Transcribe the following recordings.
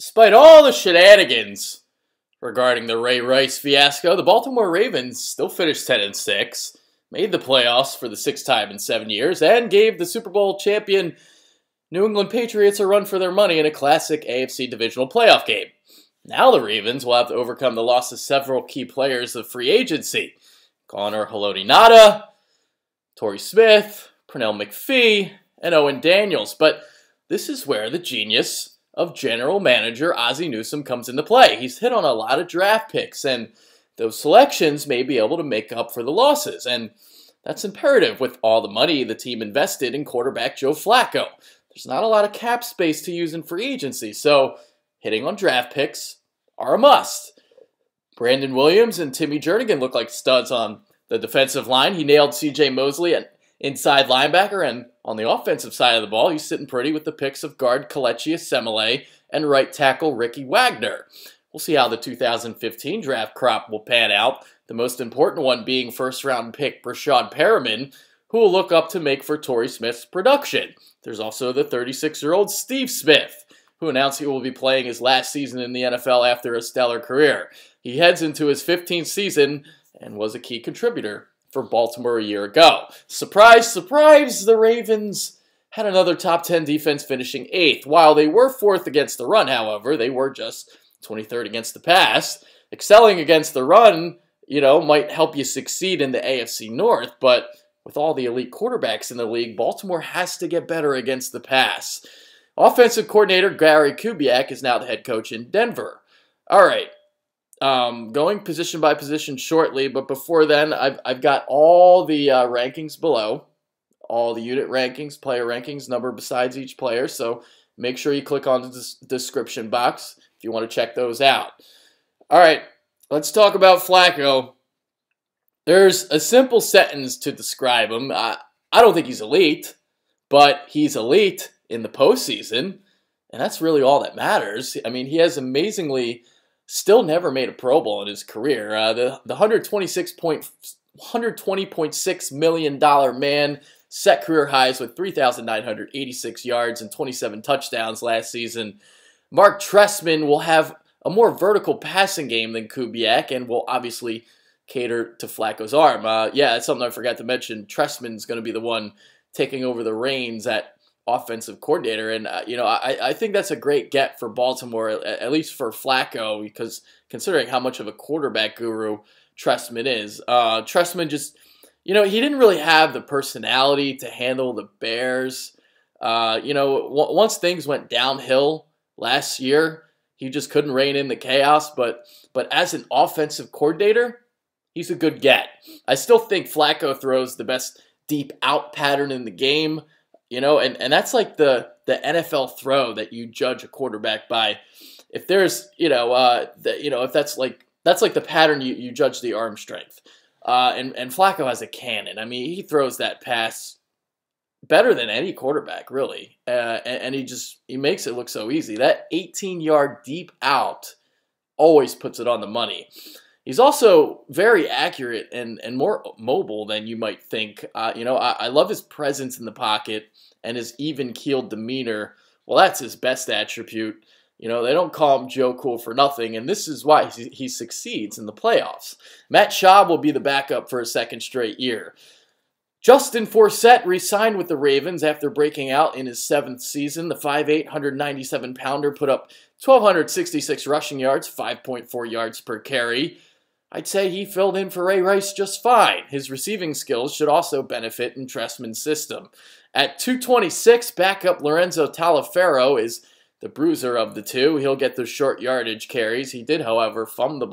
Despite all the shenanigans regarding the Ray Rice fiasco, the Baltimore Ravens still finished 10-6, made the playoffs for the 6th time in 7 years, and gave the Super Bowl champion New England Patriots a run for their money in a classic AFC divisional playoff game. Now the Ravens will have to overcome the loss of several key players of free agency. Connor Haloti-Ngata, Torrey Smith, Pernell McPhee, and Owen Daniels. But this is where the genius of general manager Ozzie Newsome comes into play. He's hit on a lot of draft picks, and those selections may be able to make up for the losses. And that's imperative with all the money the team invested in quarterback Joe Flacco. There's not a lot of cap space to use in free agency, so hitting on draft picks are a must. Brandon Williams and Timmy Jernigan look like studs on the defensive line. He nailed C.J. Mosley at inside linebacker, and on the offensive side of the ball, he's sitting pretty with the picks of guard Kelechi Osemele and right tackle Ricky Wagner. We'll see how the 2015 draft crop will pan out, the most important one being first-round pick Breshad Perriman, who will look up to make for Torrey Smith's production. There's also the 36-year-old Steve Smith, who announced he will be playing his last season in the NFL after a stellar career. He heads into his 15th season and was a key contributor for Baltimore a year ago. Surprise, surprise, the Ravens had another top 10 defense finishing 8th. While they were 4th against the run, however, they were just 23rd against the pass. Excelling against the run, might help you succeed in the AFC North, but with all the elite quarterbacks in the league, Baltimore has to get better against the pass. Offensive coordinator Gary Kubiak is now the head coach in Denver. All right, going position by position shortly, but before then, I've got all the rankings below, all the unit rankings, player rankings, number besides each player, so make sure you click on the description box if you want to check those out. All right, let's talk about Flacco. There's a simple sentence to describe him. I don't think he's elite, but he's elite in the postseason, and that's really all that matters. I mean, he has amazingly still never made a Pro Bowl in his career. The $120.6 million man set career highs with 3,986 yards and 27 touchdowns last season. Mark Trestman will have a more vertical passing game than Kubiak and will obviously cater to Flacco's arm. Yeah, that's something I forgot to mention. Trestman's going to be the one taking over the reins at offensive coordinator, and I think that's a great get for Baltimore, at least for Flacco, because considering how much of a quarterback guru Trestman is. Trestman just, he didn't really have the personality to handle the Bears. Once things went downhill last year, he just couldn't rein in the chaos, but as an offensive coordinator, he's a good get. I still think Flacco throws the best deep out pattern in the game, and that's like the NFL throw that you judge a quarterback by. If there's, if that's like the pattern you judge the arm strength. And Flacco has a cannon. I mean, he throws that pass better than any quarterback, really. And he makes it look so easy. That 18-yard deep out always puts it on the money. He's also very accurate and more mobile than you might think. I love his presence in the pocket and his even-keeled demeanor. Well, that's his best attribute. They don't call him Joe Cool for nothing, and this is why he succeeds in the playoffs. Matt Schaub will be the backup for a second straight year. Justin Forsett re-signed with the Ravens after breaking out in his 7th season. The 5'8", 197-pounder put up 1,266 rushing yards, 5.4 yards per carry. I'd say he filled in for Ray Rice just fine. His receiving skills should also benefit in Trestman's system. At 226, backup Lorenzo Taliaferro is the bruiser of the two. He'll get those short yardage carries. He did, however, fumble the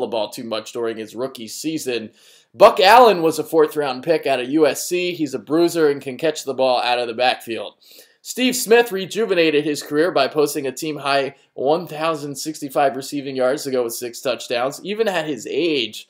ball too much during his rookie season. Buck Allen was a 4th-round pick out of USC. He's a bruiser and can catch the ball out of the backfield. Steve Smith rejuvenated his career by posting a team-high 1,065 receiving yards to go with 6 touchdowns. Even at his age,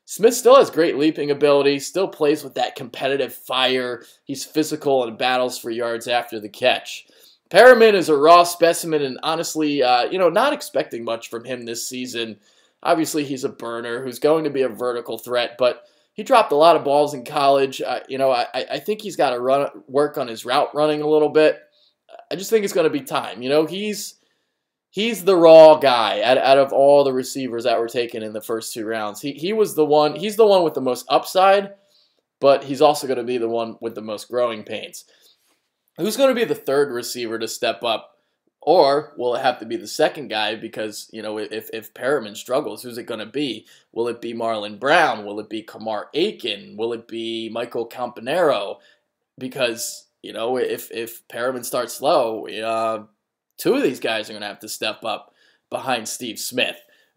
Smith still has great leaping ability, still plays with that competitive fire. He's physical and battles for yards after the catch. Perriman is a raw specimen, and honestly, not expecting much from him this season. Obviously, he's a burner who's going to be a vertical threat, but he dropped a lot of balls in college. I think he's got to work on his route running a little bit. I just think it's going to be time. He's He's the raw guy out of all the receivers that were taken in the first 2 rounds. He was the one. He's the one with the most upside, but he's also going to be the one with the most growing pains. Who's going to be the third receiver to step up? Or will it have to be the second guy? Because, you know, if Perriman struggles, who's it going to be? Will it be Marlon Brown? Will it be Kamar Aiken? Will it be Michael Campanero? Because, you know, if Perriman starts slow, 2 of these guys are going to have to step up behind Steve Smith.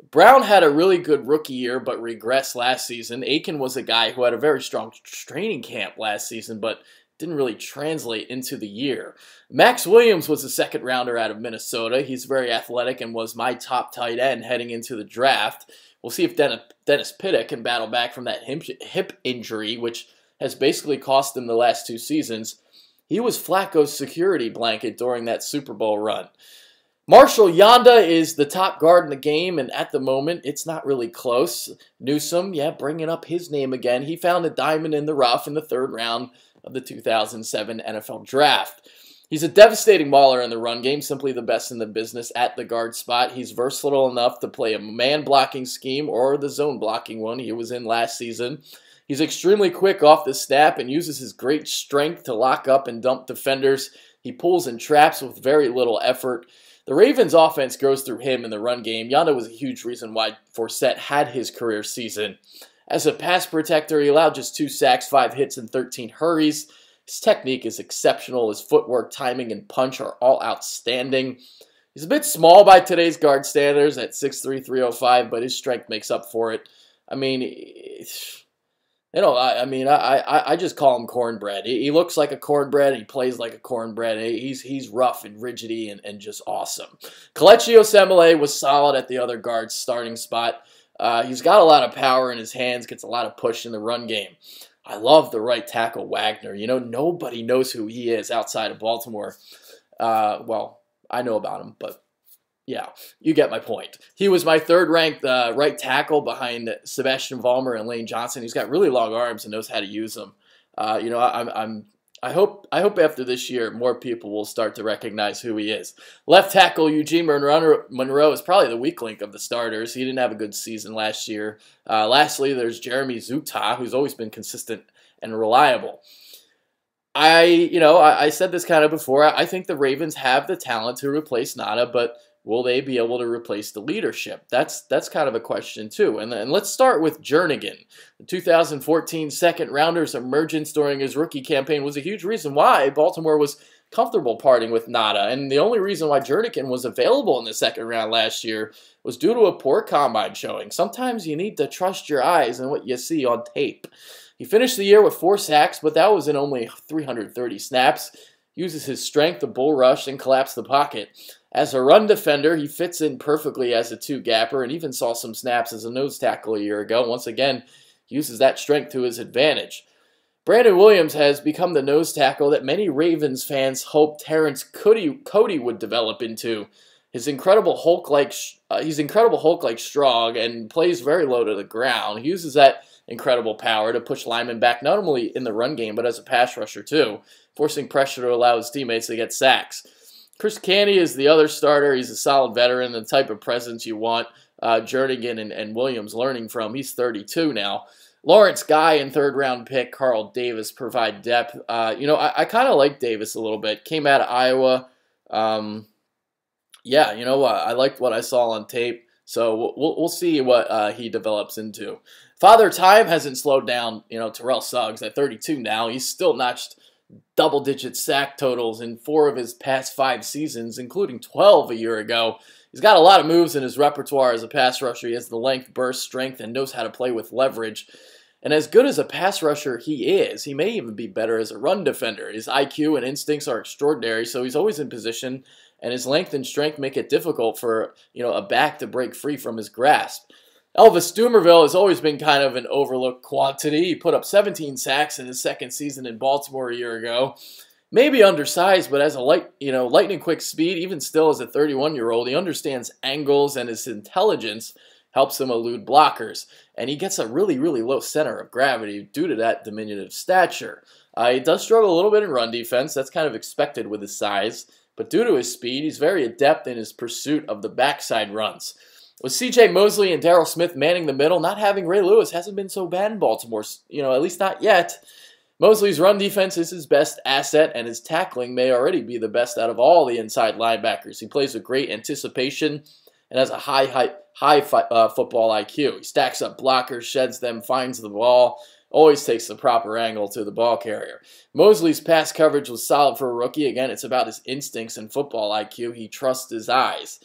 Brown had a really good rookie year, but regressed last season. Aiken was a guy who had a very strong training camp last season, but didn't really translate into the year. Maxx Williams was a second rounder out of Minnesota. He's very athletic and was my top tight end heading into the draft. We'll see if Dennis Pitta can battle back from that hip injury, which has basically cost him the last 2 seasons. He was Flacco's security blanket during that Super Bowl run. Marshal Yanda is the top guard in the game, and at the moment, it's not really close. Newsome, yeah, bringing up his name again. He found a diamond in the rough in the 3rd round of the 2007 NFL Draft. He's a devastating mauler in the run game, simply the best in the business at the guard spot. He's versatile enough to play a man-blocking scheme or the zone-blocking one he was in last season. He's extremely quick off the snap and uses his great strength to lock up and dump defenders. He pulls and traps with very little effort. The Ravens' offense grows through him in the run game. Yanda was a huge reason why Forsett had his career season. As a pass protector, he allowed just 2 sacks, 5 hits, and 13 hurries. His technique is exceptional. His footwork, timing, and punch are all outstanding. He's a bit small by today's guard standards at 6'3", 305, but his strength makes up for it. I mean, I just call him cornbread. He looks like a cornbread, and he plays like a cornbread. He's rough and rigidy and just awesome. Kelechi Osemele was solid at the other guard's starting spot. He's got a lot of power in his hands, gets a lot of push in the run game. I love the right tackle, Wagner. You know, nobody knows who he is outside of Baltimore. Well, I know about him, but yeah, you get my point. He was my 3rd-ranked right tackle behind Sebastian Vollmer and Lane Johnson. He's got really long arms and knows how to use them. I hope after this year more people will start to recognize who he is. Left tackle Eugene Monroe is probably the weak link of the starters. He didn't have a good season last year. Lastly, there's Jeremy Zuttah, who's always been consistent and reliable. I said this kind of before. I think the Ravens have the talent to replace Nada, but will they be able to replace the leadership? That's kind of a question too. And let's start with Jernigan. The 2014 second-rounder's emergence during his rookie campaign was a huge reason why Baltimore was comfortable parting with Nada. And the only reason why Jernigan was available in the 2nd round last year was due to a poor combine showing. Sometimes you need to trust your eyes and what you see on tape. He finished the year with 4 sacks, but that was in only 330 snaps. He uses his strength to bull rush and collapse the pocket. As a run defender, he fits in perfectly as a 2-gapper and even saw some snaps as a nose tackle a year ago. Once again, he uses that strength to his advantage. Brandon Williams has become the nose tackle that many Ravens fans hoped Terrence Cody would develop into. He's incredible Hulk-like strong and plays very low to the ground. He uses that incredible power to push linemen back not only in the run game but as a pass rusher too, forcing pressure to allow his teammates to get sacks. Chris Canty is the other starter. He's a solid veteran, the type of presence you want Jernigan and Williams learning from. He's 32 now. Lawrence Guy and 3rd-round pick Carl Davis provide depth. I kind of like Davis a little bit. Came out of Iowa. I liked what I saw on tape. So we'll see what he develops into. Father Time hasn't slowed down, Terrell Suggs at 32 now. He's still notched double-digit sack totals in 4 of his past 5 seasons, including 12 a year ago. He's got a lot of moves in his repertoire as a pass rusher. He has the length, burst, strength, and knows how to play with leverage. And as good as a pass rusher he is, he may even be better as a run defender. His IQ and instincts are extraordinary, so he's always in position, and his length and strength make it difficult for a back to break free from his grasp. Elvis Dumervil has always been kind of an overlooked quantity. He put up 17 sacks in his 2nd season in Baltimore a year ago. Maybe undersized, but has a lightning quick speed. Even still as a 31-year-old, he understands angles, and his intelligence helps him elude blockers. And he gets a really, really low center of gravity due to that diminutive stature. He does struggle a little bit in run defense. That's kind of expected with his size. but due to his speed, he's very adept in his pursuit of the backside runs. With C.J. Mosley and Darryl Smith manning the middle, not having Ray Lewis hasn't been so bad in Baltimore, at least not yet. Mosley's run defense is his best asset, and his tackling may already be the best out of all the inside linebackers. He plays with great anticipation and has a high football IQ. He stacks up blockers, sheds them, finds the ball, always takes the proper angle to the ball carrier. Mosley's pass coverage was solid for a rookie. Again, it's about his instincts and football IQ. He trusts his eyes.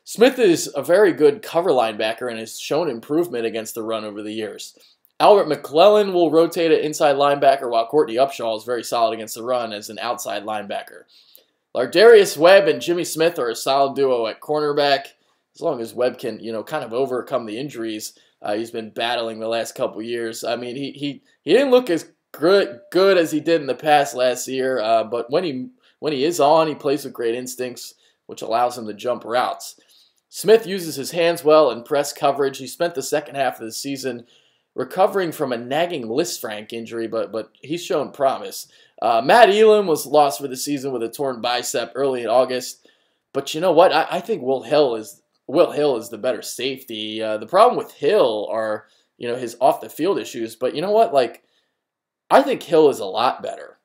Smith is a very good cover linebacker and has shown improvement against the run over the years. Albert McClellan will rotate at inside linebacker, while Courtney Upshaw is very solid against the run as an outside linebacker. Lardarius Webb and Jimmy Smith are a solid duo at cornerback, as long as Webb can, kind of overcome the injuries he's been battling the last couple years. I mean, he didn't look as good as he did in the past last year, but when he is on, he plays with great instincts, which allows him to jump routes. Smith uses his hands well in press coverage. He spent the second half of the season recovering from a nagging Lisfranc injury, but he's shown promise. Matt Elam was lost for the season with a torn bicep early in August. But you know what? I think Will Hill is the better safety. The problem with Hill are, his off-the-field issues. But you know what? I think Hill is a lot better.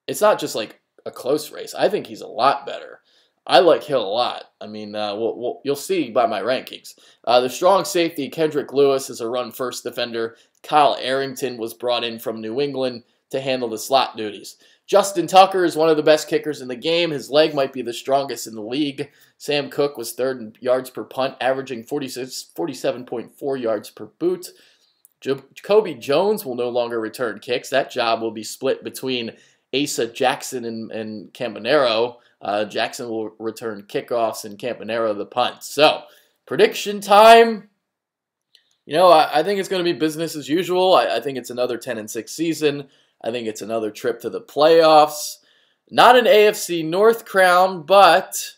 It's not just like a close race. I think he's a lot better. I like Hill a lot. I mean, you'll see by my rankings. The strong safety, Kendrick Lewis, is a run-first defender. Kyle Arrington was brought in from New England to handle the slot duties. Justin Tucker is one of the best kickers in the game. His leg might be the strongest in the league. Sam Cook was third in yards per punt, averaging 47.4 yards per boot. Jacoby Jones will no longer return kicks. That job will be split between Asa Jackson and Campanero. Jackson will return kickoffs and Campanero the punt. So, prediction time. I think it's going to be business as usual. I think it's another 10-6 season. I think it's another trip to the playoffs. Not an AFC North crown, but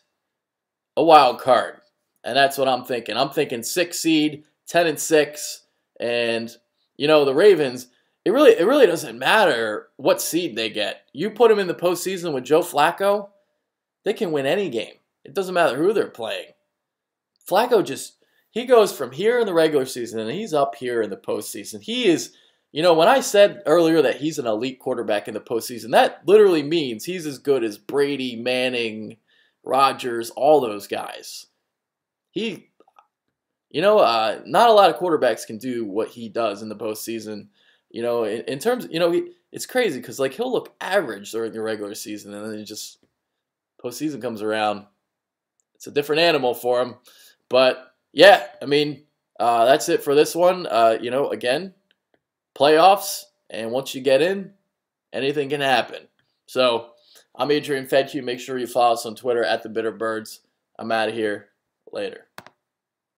a wild card. And that's what I'm thinking. I'm thinking 6 seed, 10-6, and the Ravens. It really doesn't matter what seed they get. You put them in the postseason with Joe Flacco, they can win any game. It doesn't matter who they're playing. Flacco he goes from here in the regular season and he's up here in the postseason. He is, when I said earlier that he's an elite quarterback in the postseason, that literally means he's as good as Brady, Manning, Rodgers, all those guys. Not a lot of quarterbacks can do what he does in the postseason. In terms, it's crazy because he'll look average during the regular season, and then postseason comes around, it's a different animal for him. But yeah, that's it for this one. Again, playoffs, and once you get in, anything can happen. So I'm Adrian Fedke. Make sure you follow us on Twitter @TheBitterBirds. I'm out of here. Later.